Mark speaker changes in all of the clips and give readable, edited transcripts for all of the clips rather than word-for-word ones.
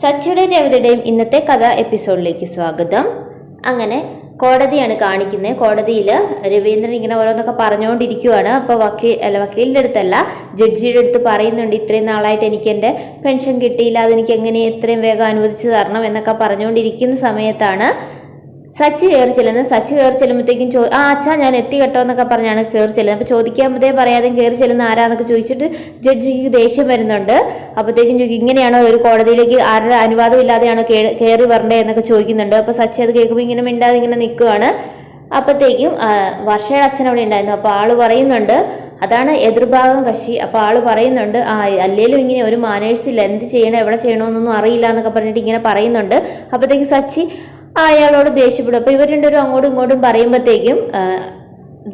Speaker 1: സച്ചിയുടെയും രേവതിയുടെയും ഇന്നത്തെ കഥ എപ്പിസോഡിലേക്ക് സ്വാഗതം. അങ്ങനെ കോടതിയാണ് കാണിക്കുന്നത്. കോടതിയിൽ രവീന്ദ്രൻ ഇങ്ങനെ ഓരോന്നൊക്കെ പറഞ്ഞുകൊണ്ടിരിക്കുവാണ്. അപ്പോൾ വക്കീലിൻ്റെ അടുത്തല്ല, ജഡ്ജിയുടെ അടുത്ത് പറയുന്നുണ്ട്, ഇത്രയും നാളായിട്ട് എനിക്ക് എൻ്റെ പെൻഷൻ കിട്ടിയില്ല, അതെനിക്ക് എങ്ങനെ എത്രയും വേഗം അനുവദിച്ചു തരണം എന്നൊക്കെ പറഞ്ഞുകൊണ്ടിരിക്കുന്ന സമയത്താണ് സച്ചി കയറി ചെല്ലുന്നത്. സച്ചി കയറി ചെല്ലുമ്പോഴത്തേക്കും അച്ഛാ ഞാൻ എത്തി കേട്ടോ എന്നൊക്കെ പറഞ്ഞാണ് കയറി ചെല്ലുന്നത്. അപ്പോൾ ചോദിക്കുമ്പോഴത്തേ പറയാതെ കയറി ചെല്ലുന്ന ആരാന്നൊക്കെ ചോദിച്ചിട്ട് ജഡ്ജിക്ക് ദേഷ്യം വരുന്നുണ്ട്. അപ്പോഴത്തേക്കും ചോദിക്കും, ഇങ്ങനെയാണോ ഒരു കോടതിയിലേക്ക് ആരുടെ അനുവാദം ഇല്ലാതെയാണോ കയറി വരണ്ടേ എന്നൊക്കെ ചോദിക്കുന്നുണ്ട്. അപ്പോൾ സച്ചി അത് കേൾക്കുമ്പോൾ ഇങ്ങനെ മിണ്ടാതെ ഇങ്ങനെ നിൽക്കുവാണ്. അപ്പോഴത്തേക്കും വർഷയുടെ അച്ഛൻ അവിടെ ഉണ്ടായിരുന്നു. അപ്പോൾ ആള് പറയുന്നുണ്ട്, അതാണ് എതിർഭാഗം കക്ഷി. അപ്പോൾ ആള് പറയുന്നുണ്ട്, അല്ലേലും ഇങ്ങനെ ഒരു മാനേഴ്സില്ല, എന്ത് ചെയ്യണം എവിടെ ചെയ്യണമെന്നൊന്നും അറിയില്ല എന്നൊക്കെ പറഞ്ഞിട്ട് ഇങ്ങനെ പറയുന്നുണ്ട്. അപ്പോഴത്തേക്കും സച്ചി അയാളോട് ദേഷ്യപ്പെടും. അപ്പോൾ ഇവർ രണ്ടുപേരും അങ്ങോട്ടും ഇങ്ങോട്ടും പറയുമ്പോഴത്തേക്കും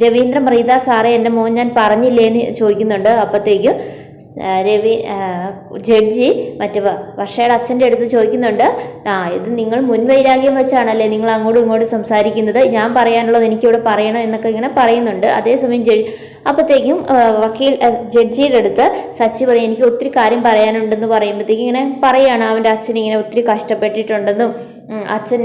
Speaker 1: രവീന്ദ്രൻ പറയും, സാറേ എൻ്റെ മോൻ ഞാൻ പറഞ്ഞില്ലേന്ന് ചോദിക്കുന്നുണ്ട്. അപ്പോഴത്തേക്കും ജഡ്ജി മറ്റേ വർഷയുടെ അച്ഛൻ്റെ അടുത്ത് ചോദിക്കുന്നുണ്ട്, ഇത് നിങ്ങൾ മുൻവൈരാഗ്യം വെച്ചാണല്ലേ നിങ്ങൾ അങ്ങോട്ടും ഇങ്ങോട്ടും സംസാരിക്കുന്നത്, ഞാൻ പറയാനുള്ളത് എനിക്കിവിടെ പറയണം എന്നൊക്കെ ഇങ്ങനെ പറയുന്നുണ്ട്. അതേസമയം അപ്പോഴത്തേക്കും ജഡ്ജിയുടെ അടുത്ത് സച്ചി പറയും, എനിക്ക് ഒത്തിരി കാര്യം പറയാനുണ്ടെന്ന് പറയുമ്പോഴത്തേക്കും ഇങ്ങനെ പറയുകയാണ്, അവൻ്റെ അച്ഛൻ ഇങ്ങനെ ഒത്തിരി കഷ്ടപ്പെട്ടിട്ടുണ്ടെന്നും അച്ഛൻ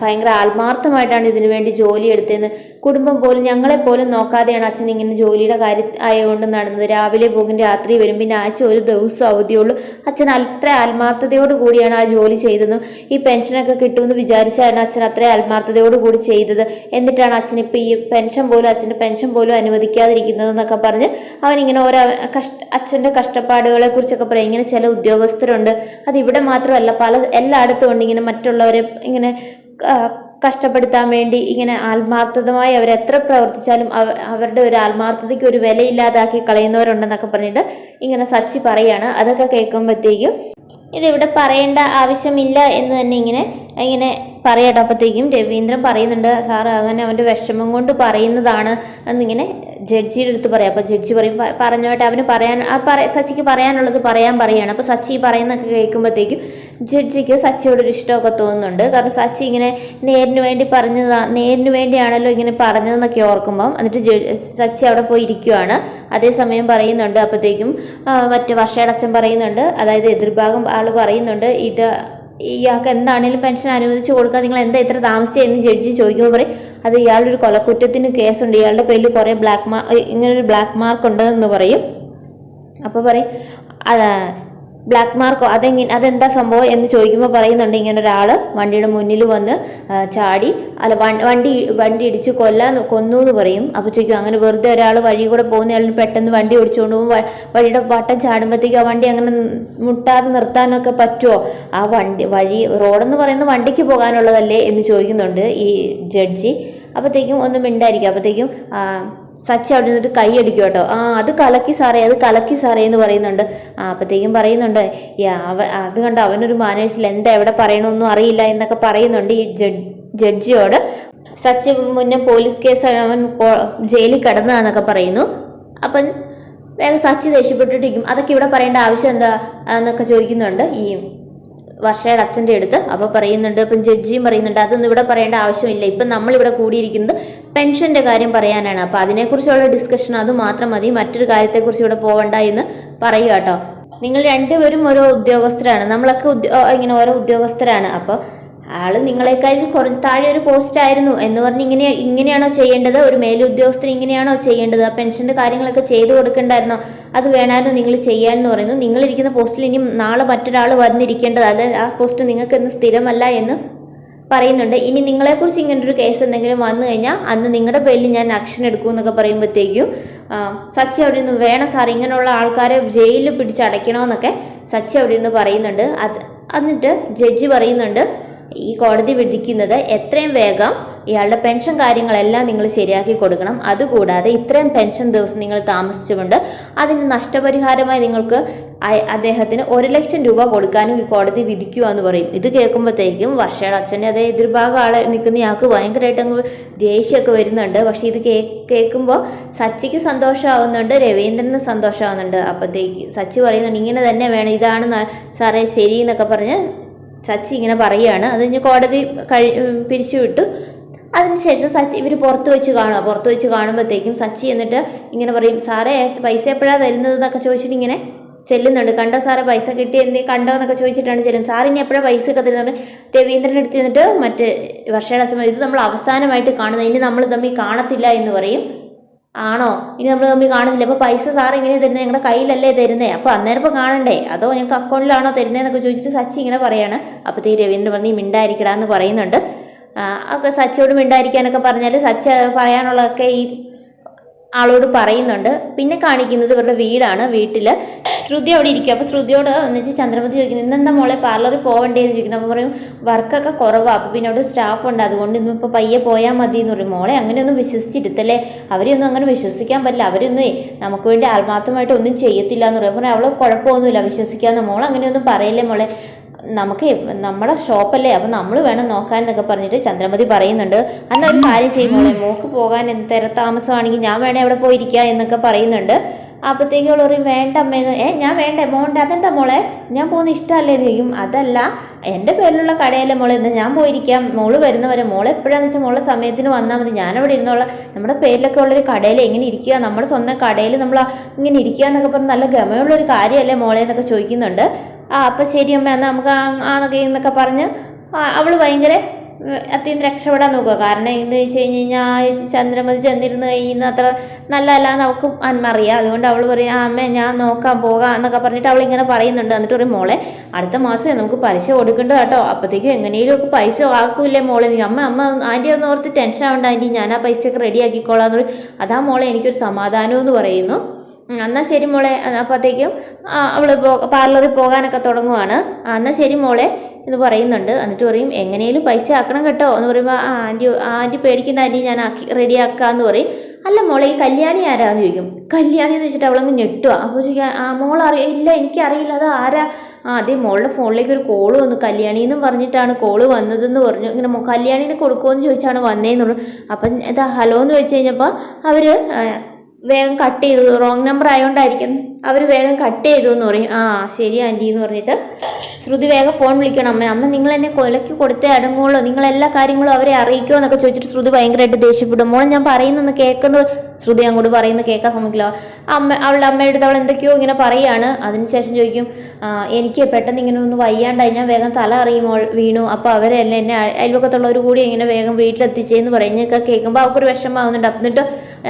Speaker 1: ഭയങ്കര ആത്മാർത്ഥമായിട്ടാണ് ഇതിനു വേണ്ടി ജോലി എടുത്തതെന്ന്, കുടുംബം പോലും ഞങ്ങളെപ്പോലും നോക്കാതെയാണ് അച്ഛൻ ഇങ്ങനെ ജോലിയുടെ കാര്യം ആയതുകൊണ്ട് നടന്നത്, രാവിലെ പോകും രാത്രി വരും, പിന്നെ ആഴ്ച ഒരു ദിവസം അവധിയുള്ളൂ, അച്ഛൻ അത്ര ആത്മാർത്ഥതയോട് കൂടിയാണ് ആ ജോലി ചെയ്തതും, ഈ പെൻഷനൊക്കെ കിട്ടുമെന്ന് വിചാരിച്ചാണ് അച്ഛൻ അത്ര ആത്മാർത്ഥതയോട് കൂടി ചെയ്തത്, എന്നിട്ടാണ് അച്ഛൻ ഇപ്പോൾ ഈ അച്ഛൻ്റെ പെൻഷൻ പോലും അനുവദിക്കാതിരിക്കുന്നത് എന്നൊക്കെ പറഞ്ഞ് അവനിങ്ങനെ ഓരോ അച്ഛൻ്റെ കഷ്ടപ്പാടുകളെ കുറിച്ചൊക്കെ പറയും. ഇങ്ങനെ ചില ഉദ്യോഗസ്ഥരുണ്ട്, അതിവിടെ മാത്രമല്ല എല്ലായിടത്തും ഉണ്ട്, ഇങ്ങനെ മറ്റുള്ളവരെ ഇങ്ങനെ കഷ്ടപ്പെടുത്താൻ വേണ്ടി ഇങ്ങനെ ആത്മാർത്ഥതമായി അവരെത്ര പ്രവർത്തിച്ചാലും അവരുടെ ഒരു ആത്മാർത്ഥതയ്ക്ക് ഒരു വിലയില്ലാതാക്കി കളയുന്നവരുണ്ടെന്നൊക്കെ പറഞ്ഞിട്ട് ഇങ്ങനെ സച്ചി പറയാണ്. അതൊക്കെ കേൾക്കുമ്പോഴത്തേക്കും ഇതിവിടെ പറയേണ്ട ആവശ്യമില്ല എന്ന് തന്നെ ഇങ്ങനെ പറയട്ടെ. അപ്പോഴത്തേക്കും രവീന്ദ്രൻ പറയുന്നുണ്ട്, സാറ് അവൻ്റെ വിഷമം കൊണ്ട് പറയുന്നതാണ് എന്നിങ്ങനെ ജഡ്ജിയുടെ അടുത്ത് പറയാം. അപ്പോൾ ജഡ്ജി പറയും, പറഞ്ഞോട്ടെ, അവന് സച്ചിക്ക് പറയാനുള്ളത് പറയാണ്. അപ്പോൾ സച്ചി പറയുന്നൊക്കെ കേൾക്കുമ്പോഴത്തേക്കും ജഡ്ജിക്ക് സച്ചിയോടൊരു ഇഷ്ടമൊക്കെ തോന്നുന്നുണ്ട്. കാരണം സച്ചി ഇങ്ങനെ നേരിന് വേണ്ടിയാണല്ലോ ഇങ്ങനെ പറഞ്ഞതെന്നൊക്കെ ഓർക്കുമ്പം എന്നിട്ട് സച്ചി അവിടെ പോയി ഇരിക്കുവാണ്. അതേസമയം പറയുന്നുണ്ട്, അപ്പോഴത്തേക്കും വർഷയുടെ അച്ഛൻ പറയുന്നുണ്ട്, അതായത് എതിർഭാഗം ആൾ പറയുന്നുണ്ട്, ഇയാൾക്ക് എന്താണെങ്കിലും പെൻഷൻ അനുവദിച്ചു കൊടുക്കാൻ നിങ്ങൾ എന്താ ഇത്ര താമസിച്ചെന്ന് ജഡ്ജി ചോദിക്കുമ്പോൾ പറയും, അത് ഇയാളൊരു കൊലക്കുറ്റത്തിന് കേസുണ്ട്, ഇയാളുടെ പേരിൽ കുറേ ഇങ്ങനൊരു ബ്ലാക്ക് മാർക്ക് ഉണ്ടെന്ന് പറയും. അപ്പോൾ പറയും, ബ്ലാക്ക് മാർക്കോ അതെന്താ സംഭവം എന്ന് ചോദിക്കുമ്പോൾ പറയുന്നുണ്ട്, ഇങ്ങനെ ഒരാൾ വണ്ടിയുടെ മുന്നിൽ വന്ന് ചാടി വണ്ടി ഇടിച്ച് കൊന്നു എന്ന് പറയും. അപ്പോൾ ചോദിക്കും, അങ്ങനെ വെറുതെ ഒരാൾ വഴി കൂടെ പോകുന്നയാളിന് പെട്ടെന്ന് വണ്ടി ഓടിച്ചുകൊണ്ട് പോകുമ്പോൾ വഴിയുടെ വട്ടം ചാടുമ്പോഴത്തേക്ക് ആ വണ്ടി അങ്ങനെ മുട്ടാതെ നിർത്താനൊക്കെ പറ്റുമോ? ആ റോഡെന്ന് പറയുന്നത് വണ്ടിക്ക് പോകാനുള്ളതല്ലേ എന്ന് ചോദിക്കുന്നുണ്ട് ഈ ജഡ്ജി. അപ്പോഴത്തേക്കും ഒന്നും മിണ്ടായിരിക്കും. അപ്പോഴത്തേക്കും സച്ചി അവിടെ നിന്നിട്ട് കൈ അടിക്കും കേട്ടോ. അത് കലക്കി സാറേ എന്ന് പറയുന്നുണ്ട്. അപ്പോഴത്തേക്കും പറയുന്നുണ്ട്, അത് കണ്ട് അവനൊരു മാനേഴ്സിൽ എന്താ എവിടെ പറയണമെന്നും അറിയില്ല എന്നൊക്കെ പറയുന്നുണ്ട് ഈ ജഡ്ജിയോട്. സച്ചി മുന്നേ പോലീസ് കേസ് അവൻ ജയിലിൽ കിടന്നതാന്നൊക്കെ പറയുന്നു. അപ്പം വേഗം സച്ചി ദേഷ്യപ്പെട്ടിട്ടിരിക്കും, അതൊക്കെ ഇവിടെ പറയേണ്ട ആവശ്യം എന്താ എന്നൊക്കെ ചോദിക്കുന്നുണ്ട് ഈ വർഷയുടെ അച്ഛൻ്റെ അടുത്ത്. അപ്പോൾ പറയുന്നുണ്ട്, ഇപ്പം ജഡ്ജിയും പറയുന്നുണ്ട്, അതൊന്നും ഇവിടെ പറയേണ്ട ആവശ്യമില്ല, ഇപ്പം നമ്മളിവിടെ കൂടിയിരിക്കുന്നത് പെൻഷൻ്റെ കാര്യം പറയാനാണ്, അപ്പോൾ അതിനെക്കുറിച്ചുള്ള ഡിസ്കഷൻ അത് മാത്രം മതി, മറ്റൊരു കാര്യത്തെക്കുറിച്ച് ഇവിടെ പോകണ്ട എന്ന് പറയുക കേട്ടോ. നിങ്ങൾ രണ്ടുപേരും ഓരോ ഉദ്യോഗസ്ഥരാണ്, നമ്മളൊക്കെ ഇങ്ങനെ ഓരോ ഉദ്യോഗസ്ഥരാണ്, അപ്പോൾ ആള് നിങ്ങളെക്കാളും താഴെ ഒരു പോസ്റ്റ് ആയിരുന്നു എന്ന് പറഞ്ഞ് ഇങ്ങനെയാണോ ചെയ്യേണ്ടത്? ഒരു മേലുദ്യോഗസ്ഥർ ഇങ്ങനെയാണോ ചെയ്യേണ്ടത്? ആ പെൻഷൻ്റെ കാര്യങ്ങളൊക്കെ ചെയ്തു കൊടുക്കണ്ടായിരുന്നോ? അത് വേണമായിരുന്നു നിങ്ങൾ ചെയ്യാനെന്ന് പറയുന്നു. നിങ്ങളിരിക്കുന്ന പോസ്റ്റിൽ ഇനി നാളെ മറ്റൊരാൾ വന്നിരിക്കേണ്ടത്, അല്ല ആ പോസ്റ്റ് നിങ്ങൾക്ക് ഇന്ന് സ്ഥിരമല്ല എന്ന് പറയുന്നുണ്ട്. ഇനി നിങ്ങളെക്കുറിച്ച് ഇങ്ങനൊരു കേസ് എന്തെങ്കിലും വന്നു കഴിഞ്ഞാൽ അന്ന് നിങ്ങളുടെ പേരിൽ ഞാൻ ആക്ഷൻ എടുക്കും എന്നൊക്കെ പറയുമ്പോഴത്തേക്കും സച്ചി അവിടെ നിന്ന്, വേണം സാർ, ഇങ്ങനെയുള്ള ആൾക്കാരെ ജയിലിൽ പിടിച്ചടയ്ക്കണമെന്നൊക്കെ സച്ചി അവിടെ നിന്ന് പറയുന്നുണ്ട്. എന്നിട്ട് ജഡ്ജി പറയുന്നുണ്ട്, ഈ കോടതി വിധിക്കുന്നത് എത്രയും വേഗം ഇയാളുടെ പെൻഷൻ കാര്യങ്ങളെല്ലാം നിങ്ങൾ ശരിയാക്കി കൊടുക്കണം, അതുകൂടാതെ ഇത്രയും പെൻഷൻ ദിവസം നിങ്ങൾ താമസിച്ചുകൊണ്ട് അതിന് നഷ്ടപരിഹാരമായി നിങ്ങൾക്ക് അദ്ദേഹത്തിന് 1,00,000 രൂപ കൊടുക്കാനും ഈ കോടതി വിധിക്കുക എന്ന് പറയും. ഇത് കേൾക്കുമ്പോഴത്തേക്കും വർഷയുടെ അച്ഛൻ്റെ അതേ എതിർഭാഗം ആളെ നിൽക്കുന്ന ഇയാൾക്ക് ഭയങ്കരമായിട്ട് അങ്ങ് ദേഷ്യമൊക്കെ വരുന്നുണ്ട്. പക്ഷേ ഇത് കേൾക്കുമ്പോൾ സച്ചിക്ക് സന്തോഷമാകുന്നുണ്ട്, രവീന്ദ്രന് സന്തോഷമാകുന്നുണ്ട്. അപ്പോഴത്തേക്ക് സച്ചി പറയുന്നുണ്ട്, ഇങ്ങനെ തന്നെ വേണം, ഇതാണ് സാറേ ശരി എന്നൊക്കെ പറഞ്ഞ് സച്ചി ഇങ്ങനെ പറയുകയാണ്. അത് കഴിഞ്ഞ് കോടതി പിരിച്ചുവിട്ടു. അതിനുശേഷം ഇവർ പുറത്ത് വെച്ച് കാണുമ്പോഴത്തേക്കും സച്ചി എന്നിട്ട് ഇങ്ങനെ പറയും, സാറേ പൈസ എപ്പോഴാണ് തരുന്നത് എന്നൊക്കെ ചോദിച്ചിട്ട് ഇങ്ങനെ ചെല്ലുന്നുണ്ട്. കണ്ടോ സാറെ പൈസ കിട്ടി കണ്ടോ എന്നൊക്കെ ചോദിച്ചിട്ടാണ് ചെല്ലുന്നത്. സാറിനി എപ്പോഴാണ് പൈസ ഒക്കെ തരുന്നുണ്ട്. രവീന്ദ്രൻ്റെ അടുത്ത് നിന്നിട്ട് മറ്റേ വർഷയുടെ അച്ഛൻ ഇത് നമ്മൾ അവസാനമായിട്ട് കാണുന്നത്, ഇനി നമ്മൾ തമ്മിൽ കാണത്തില്ല എന്ന് പറയും. ആണോ, ഇനി നമ്മൾ തമ്മിൽ കാണുന്നില്ല, അപ്പോൾ പൈസ സാർ ഇങ്ങനെ തരുന്നത് ഞങ്ങളുടെ കയ്യിലല്ലേ തരുന്നത്, അപ്പോൾ അന്നേരം ഇപ്പോൾ കാണണ്ടേ, അതോ ഞങ്ങൾക്ക് അക്കൗണ്ടിലാണോ തരുന്നതെന്നൊക്കെ ചോദിച്ചിട്ട് സച്ചി ഇങ്ങനെ പറയാണ്. അപ്പോഴത്തേക്ക് രവീന്ദ്രൻ പറഞ്ഞ് മിണ്ടായിരിക്കടാന്ന് പറയുന്നുണ്ട്. ഒക്കെ സച്ചിയോട് മിണ്ടായിരിക്കാനൊക്കെ പറഞ്ഞാൽ സച്ചി പറയാനുള്ളതൊക്കെ ഈ ആളോട് പറയുന്നുണ്ട്. പിന്നെ കാണിക്കുന്നത് ഇവരുടെ വീടാണ്. വീട്ടിൽ ശ്രുതി അവിടെ ഇരിക്കുക. അപ്പോൾ ശ്രുതിയോട് എന്നുവെച്ചാൽ ചന്ദ്രമതി ചോദിക്കുന്നു, ഇന്നെന്താ മോളെ പാർലറിൽ പോകണ്ടേന്ന് ചോദിക്കുന്നു. അപ്പോൾ പറയും വർക്കൊക്കെ കുറവാണ്, അപ്പോൾ പിന്നെ അവിടെ സ്റ്റാഫ് ഉണ്ട്, അതുകൊണ്ട് ഇന്നിപ്പോൾ പയ്യെ പോയാൽ മതി എന്ന് പറയും. മോളെ അങ്ങനെയൊന്നും വിശ്വസിച്ചിരുത്തല്ലേ, അവരെയൊന്നും അങ്ങനെ വിശ്വസിക്കാൻ പറ്റില്ല, അവരൊന്നും നമുക്ക് വേണ്ടി ആത്മാർത്ഥമായിട്ട് ഒന്നും ചെയ്യത്തില്ല എന്ന് പറയും. അപ്പോൾ അവൾ കുഴപ്പമൊന്നുമില്ല വിശ്വസിക്കാമെന്ന്. മോൾ അങ്ങനെയൊന്നും പറയില്ലേ മോളെ, നമുക്ക് നമ്മുടെ ഷോപ്പല്ലേ, അപ്പം നമ്മൾ വേണം നോക്കാൻ എന്നൊക്കെ പറഞ്ഞിട്ട് ചന്ദ്രമതി പറയുന്നുണ്ട്. എന്നാൽ ഒരു കാര്യം ചെയ്യുമ്പോളെ, മോൾക്ക് പോകാൻ താമസമാണെങ്കിൽ ഞാൻ വേണേ അവിടെ പോയിരിക്കുക എന്നൊക്കെ പറയുന്നുണ്ട്. അപ്പോഴത്തേക്കും അവൾ പറയും വേണ്ട അമ്മേന്ന്. ഞാൻ വേണ്ടേ മോളുടെ, അതെന്താ മോളെ ഞാൻ പോകുന്ന ഇഷ്ടമല്ലേ എന്ന് ചോദിക്കും. അതല്ല, എൻ്റെ പേരിലുള്ള കടയല്ലേ മോളെ, എന്ന് ഞാൻ പോയിരിക്കാം, മോള് വരുന്നവരെ, മോളെ എപ്പോഴാന്ന് വെച്ചാൽ മോളുടെ സമയത്തിന് വന്നാൽ മതി, ഞാനവിടെ ഇരുന്നുള്ള നമ്മുടെ പേരിലൊക്കെ ഉള്ളൊരു കടയിൽ എങ്ങനെ ഇരിക്കുക, നമ്മുടെ സ്വന്തം കടയിൽ നമ്മൾ ഇങ്ങനെ ഇരിക്കുക എന്നൊക്കെ പറഞ്ഞ് നല്ല ഗമയുള്ളൊരു കാര്യമല്ലേ മോളെ എന്നൊക്കെ ചോദിക്കുന്നുണ്ട്. അപ്പം ശരി അമ്മ എന്നാൽ നമുക്ക് എന്നൊക്കെ പറഞ്ഞ് അവൾ ഭയങ്കര അത്യന്തം രക്ഷപ്പെടാൻ നോക്കുക. കാരണം എന്താ വെച്ച് കഴിഞ്ഞ് കഴിഞ്ഞാൽ ചന്ദ്രമതി ചെന്നിരുന്ന് കഴിയുന്ന അത്ര നല്ലതല്ലാന്ന് അവൾക്ക് അറിയാം. അതുകൊണ്ട് അവൾ പറയും അമ്മ ഞാൻ നോക്കാൻ പോകാം എന്നൊക്കെ പറഞ്ഞിട്ട് അവൾ ഇങ്ങനെ പറയുന്നുണ്ട്. എന്നിട്ട് പറയും മോളെ അടുത്ത മാസം നമുക്ക് പലിശ കൊടുക്കണ്ട കേട്ടോ, അപ്പോഴത്തേക്കും എങ്ങനെയും ഒക്കെ പൈസ ആക്കൂല്ലേ മോളെ. അമ്മ ആൻറ്റി ഒന്ന് ഓർത്ത് ടെൻഷൻ ആവണ്ട ആൻറ്റി, ഞാൻ ആ പൈസയൊക്കെ റെഡി ആക്കിക്കോളാം എന്ന് പറയും. അതാ മോളെ എനിക്കൊരു സമാധാനം എന്ന് പറയുന്നു. എന്നാൽ ശരി മോളെ. അപ്പോഴത്തേക്കും അവൾ പാർലറിൽ പോകാനൊക്കെ തുടങ്ങുവാണ്. എന്നാൽ ശരി മോളെ എന്ന് പറയുന്നുണ്ട്. എന്നിട്ട് പറയും എങ്ങനെയും പൈസ ആക്കണം കേട്ടോ എന്ന് പറയുമ്പോൾ ആൻറ്റി പേടിക്കേണ്ട ആൻറ്റി ഞാൻ റെഡിയാക്കാമെന്ന് പറയും. അല്ല മോളെ ഈ കല്യാണി ആരാന്ന് ചോദിക്കും. കല്യാണി എന്ന് വെച്ചിട്ട് അവളങ്ങ് ഞെട്ടുക. അപ്പോൾ ചോദിക്കാം മോൾ ഇല്ല എനിക്കറിയില്ല, അത് ആരാ. അതേ മോളുടെ ഫോണിലേക്ക് ഒരു കോള് വന്നു, കല്യാണി എന്നും പറഞ്ഞിട്ടാണ് കോള് വന്നതെന്ന് പറഞ്ഞു. ഇങ്ങനെ കല്യാണീനെ കൊടുക്കുമെന്ന് ചോദിച്ചാണ് വന്നേന്ന് പറഞ്ഞു. അപ്പം എന്താ ഹലോ എന്ന് ചോദിച്ചു കഴിഞ്ഞപ്പോൾ അവർ വേഗം കട്ട് ചെയ്തു, റോങ് നമ്പർ ആയതുകൊണ്ടായിരിക്കും അവർ വേഗം കട്ട് ചെയ്തു എന്ന് പറയും. ശരി ആൻറ്റി എന്ന് പറഞ്ഞിട്ട് ശ്രുതി വേഗം ഫോൺ വിളിക്കണം. അമ്മ നിങ്ങൾ എന്നെ കൊലയ്ക്ക് കൊടുത്തേ അടങ്ങുള്ളൂ, നിങ്ങൾ എല്ലാ കാര്യങ്ങളും അവരെ അറിയിക്കുമോ എന്നൊക്കെ ചോദിച്ചിട്ട് ശ്രുതി ഭയങ്കരമായിട്ട് ദേഷ്യപ്പെടും. മോളെ ഞാൻ പറയുന്നൊന്ന് കേൾക്കുന്നു. ശ്രുതി അങ്ങോട്ട് പറയുന്നത് കേൾക്കാൻ സമ്മതിക്കില്ല. അവളുടെ അമ്മയുടെ അടുത്ത് അവൾ എന്തൊക്കെയോ ഇങ്ങനെ പറയുകയാണ്. അതിനുശേഷം ചോദിക്കും എനിക്ക് പെട്ടെന്ന് ഇങ്ങനെ ഒന്ന് വയ്യാണ്ടായി, ഞാൻ വേഗം തല അറിയുമ്പോൾ വീണു, അപ്പോൾ അവരെല്ലാം എന്നെ അയൽവക്കത്തുള്ളവർ കൂടി ഇങ്ങനെ വേഗം വീട്ടിലെത്തിച്ചേന്ന് പറയുന്നൊക്കെ കേൾക്കുമ്പോൾ അവൾക്കൊരു വിഷമമാകുന്നുണ്ട്. എന്നിട്ട്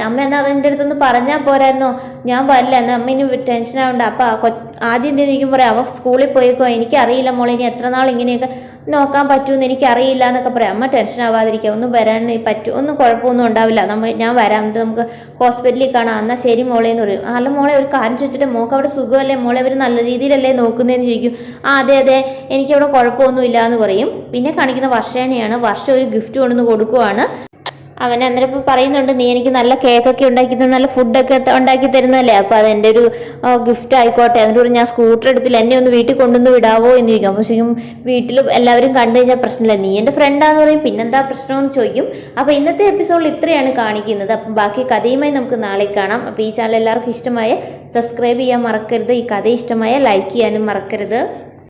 Speaker 1: അമ്മ എന്നാൽ അതിൻ്റെ അടുത്തൊന്ന് പറഞ്ഞാൽ പോരായിരുന്നോ, ഞാൻ വരില്ല എന്നാൽ അമ്മ ഇനി ടെൻഷൻ ആവണ്ട. അപ്പോൾ ആദ്യം എന്തെങ്കിലും ഇരിക്കും പറയാം അവ സ്കൂളിൽ പോയേക്കോ, എനിക്കറിയില്ല മോളെ ഇനി എത്ര നാൾ ഇങ്ങനെയൊക്കെ നോക്കാൻ പറ്റുമെന്ന് എനിക്കറിയില്ല എന്നൊക്കെ പറയാം. അമ്മ ടെൻഷൻ ആവാതിരിക്കുക, ഒന്നും വരാൻ പറ്റും, ഒന്നും കുഴപ്പമൊന്നും ഉണ്ടാവില്ല, ഞാൻ വരാം, നമുക്ക് ഹോസ്പിറ്റലിൽ കാണാം. എന്നാൽ ശരി മോളെ എന്ന് പറയും. അല്ല മോളെ ഒരു കാര്യം ചോദിച്ചിട്ട് മോൾക്ക് അവിടെ സുഖമല്ലേ മോളെ, അവർ നല്ല രീതിയിലല്ലേ നോക്കുന്നതെന്ന് ചോദിക്കും. അതെ എനിക്കവിടെ കുഴപ്പമൊന്നുമില്ല എന്ന് പറയും. പിന്നെ കാണിക്കുന്ന വർഷേനെയാണ്. വർഷം ഒരു ഗിഫ്റ്റ് കൊണ്ടുവന്ന് കൊടുക്കുവാണ്. അവൻ അന്നേരം ഇപ്പോൾ പറയുന്നുണ്ട് നീ എനിക്ക് നല്ല കേക്കൊക്കെ ഉണ്ടാക്കി നല്ല ഫുഡൊക്കെ ഉണ്ടാക്കി തരുന്നതല്ലേ, അപ്പോൾ അതെൻ്റെ ഒരു ഗിഫ്റ്റ് ആയിക്കോട്ടെ. എന്നിട്ട് ഞാൻ സ്കൂട്ടർ എടുത്തില്ല, എന്നെ ഒന്ന് വീട്ടിൽ കൊണ്ടുവന്ന് വിടാവോ എന്ന് ചോദിക്കും. അപ്പോൾ ചോദിക്കും വീട്ടിൽ എല്ലാവരും കണ്ടു കഴിഞ്ഞാൽ പ്രശ്നമില്ല, നീ എൻ്റെ ഫ്രണ്ടാന്ന് പറയും, പിന്നെന്താ പ്രശ്നമെന്ന് ചോദിക്കും. അപ്പോൾ ഇന്നത്തെ എപ്പിസോഡിൽ ഇത്രയാണ് കാണിക്കുന്നത്. അപ്പം ബാക്കി കഥയുമായി നമുക്ക് നാളെ കാണാം. അപ്പോൾ ഈ ചാനൽ എല്ലാവർക്കും ഇഷ്ടമായ സബ്സ്ക്രൈബ് ചെയ്യാൻ മറക്കരുത്, ഈ കഥ ഇഷ്ടമായ ലൈക്ക് ചെയ്യാനും മറക്കരുത്.